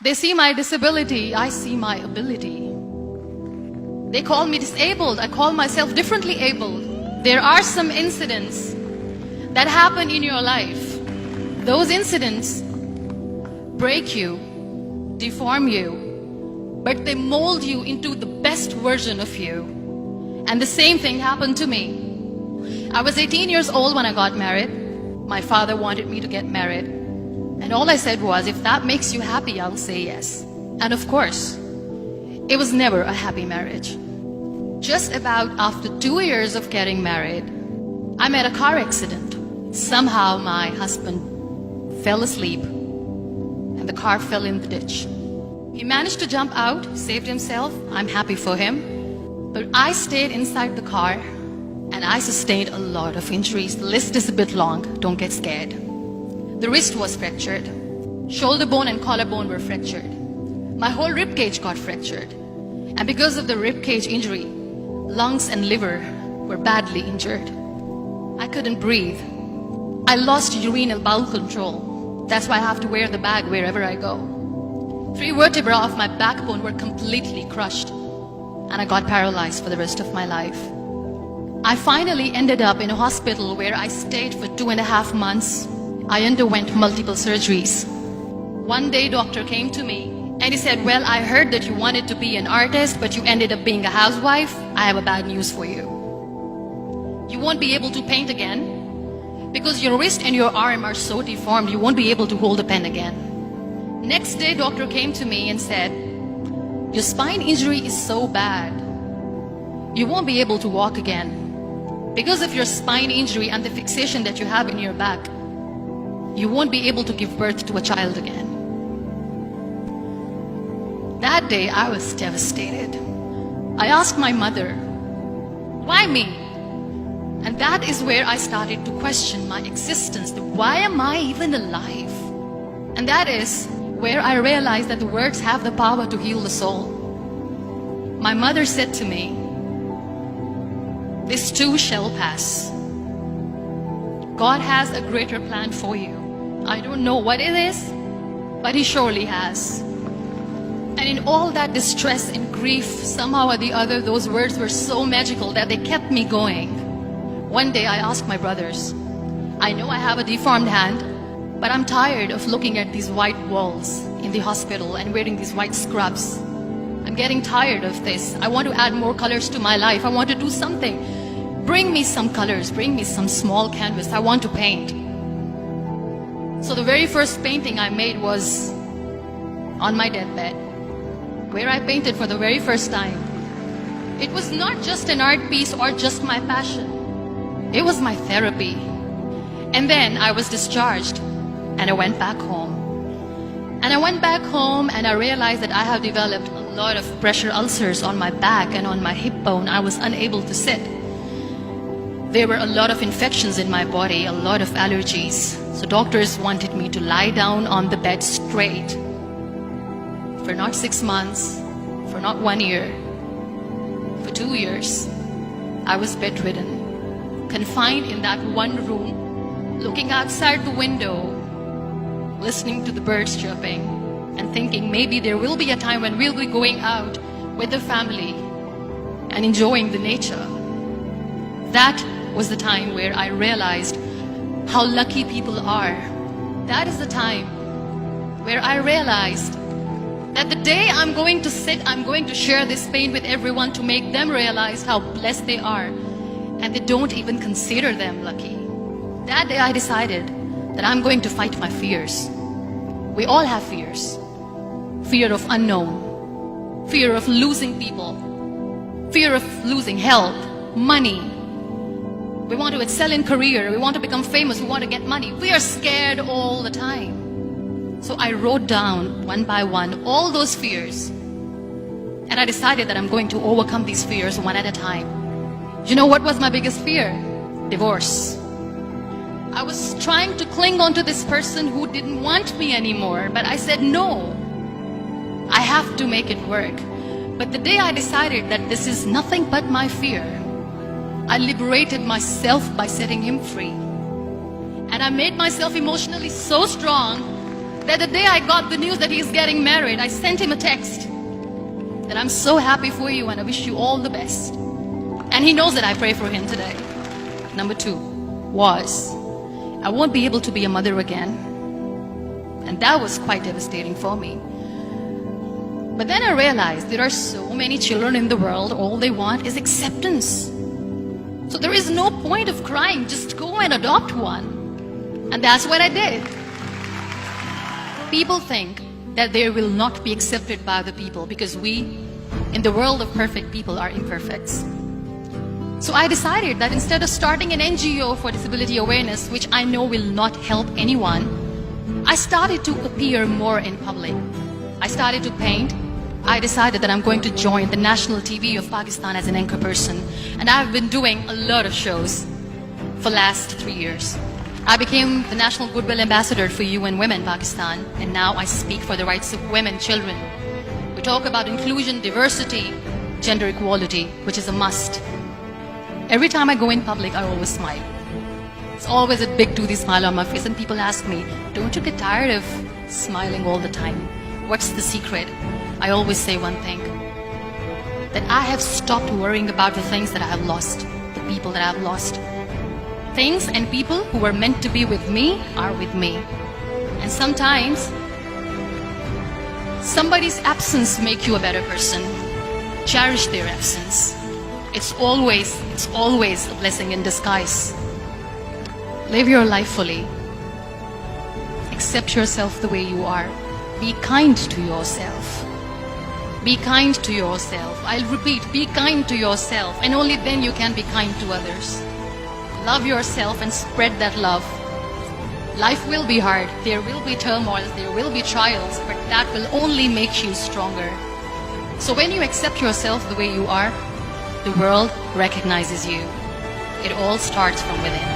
They see my disability, I see my ability. They call me disabled, I call myself differently abled. There are some incidents that happen in your life. Those incidents break you, deform you, but they mold you into the best version of you. And the same thing happened to me. I was 18 years old when I got married. My father wanted me to get married. And all I said was, if that makes you happy, I'll say yes. And of course, it was never a happy marriage. Just about after 2 years of getting married, I met a car accident. Somehow my husband fell asleep and the car fell in the ditch. He managed to jump out, saved himself. I'm happy for him. But I stayed inside the car and I sustained a lot of injuries. The list is a bit long, don't get scared. The wrist was fractured. Shoulder bone and collarbone were fractured. My whole rib cage got fractured. And because of the rib cage injury, lungs and liver were badly injured. I couldn't breathe. I lost urinary bowel control. That's why I have to wear the bag wherever I go. 3 vertebrae of my backbone were completely crushed. And I got paralyzed for the rest of my life. I finally ended up in a hospital where I stayed for 2.5 months. I underwent multiple surgeries. One day, doctor came to me and he said, well, I heard that you wanted to be an artist, but you ended up being a housewife. I have a bad news for you. You won't be able to paint again because your wrist and your arm are so deformed, you won't be able to hold a pen again. Next day, doctor came to me and said, your spine injury is so bad, you won't be able to walk again. Because of your spine injury and the fixation that you have in your back, you won't be able to give birth to a child again. That day, I was devastated. I asked my mother, why me? And that is where I started to question my existence. Why am I even alive? And that is where I realized that the words have the power to heal the soul. My mother said to me, this too shall pass. God has a greater plan for you. I don't know what it is, but He surely has. And in all that distress and grief, somehow or the other, those words were so magical that they kept me going. One day I asked my brothers, I know I have a deformed hand, but I'm tired of looking at these white walls in the hospital and wearing these white scrubs. I'm getting tired of this. I want to add more colors to my life. I want to do something. Bring me some colors. Bring me some small canvas. I want to paint. So the very first painting I made was on my deathbed, where I painted for the very first time. It was not just an art piece or just my passion. It was my therapy. And then I was discharged and I went back home. And I went back home and I realized that I have developed a lot of pressure ulcers on my back and on my hip bone. I was unable to sit. There were a lot of infections in my body, a lot of allergies. So doctors wanted me to lie down on the bed straight for not 6 months, for not 1 year, for 2 years. I was bedridden, confined in that one room, looking outside the window, listening to the birds chirping, and thinking maybe there will be a time when we'll be going out with the family and enjoying the nature. That was the time where I realized how lucky people are. That is the time where I realized that the day I'm going to sit, I'm going to share this pain with everyone to make them realize how blessed they are, and they don't even consider them lucky. That day I decided that I'm going to fight my fears. We all have fears. Fear of unknown, fear of losing people, fear of losing health, money. We want to excel in career, we want to become famous, we want to get money. We are scared all the time. So I wrote down one by one all those fears. And I decided that I'm going to overcome these fears one at a time. You know what was my biggest fear? Divorce. I was trying to cling on to this person who didn't want me anymore, but I said no. I have to make it work. But the day I decided that this is nothing but my fear, I liberated myself by setting him free. And I made myself emotionally so strong that the day I got the news that he's getting married, I sent him a text that I'm so happy for you and I wish you all the best. And he knows that I pray for him today. Number 2 was, I won't be able to be a mother again. And that was quite devastating for me. But then I realized there are so many children in the world, all they want is acceptance. So there is no point of crying, just go and adopt one. And that's what I did. People think that they will not be accepted by the people because we, in the world of perfect people, are imperfects. So I decided that instead of starting an NGO for disability awareness, which I know will not help anyone, I started to appear more in public. I started to paint. I decided that I'm going to join the national TV of Pakistan as an anchor person. And I've been doing a lot of shows for the last 3 years. I became the National Goodwill Ambassador for UN Women Pakistan. And now I speak for the rights of women, children. We talk about inclusion, diversity, gender equality, which is a must. Every time I go in public, I always smile. It's always a big toothy smile on my face. And people ask me, don't you get tired of smiling all the time? What's the secret? I always say one thing, that I have stopped worrying about the things that I have lost, the people that I have lost. Things and people who were meant to be with me are with me. And sometimes, somebody's absence makes you a better person. Cherish their absence. It's always a blessing in disguise. Live your life fully. Accept yourself the way you are. Be kind to yourself. Be kind to yourself. I'll repeat, be kind to yourself, and only then you can be kind to others. Love yourself and spread that love. Life will be hard. There will be turmoils, there will be trials, but that will only make you stronger. So when you accept yourself the way you are, the world recognizes you. It all starts from within.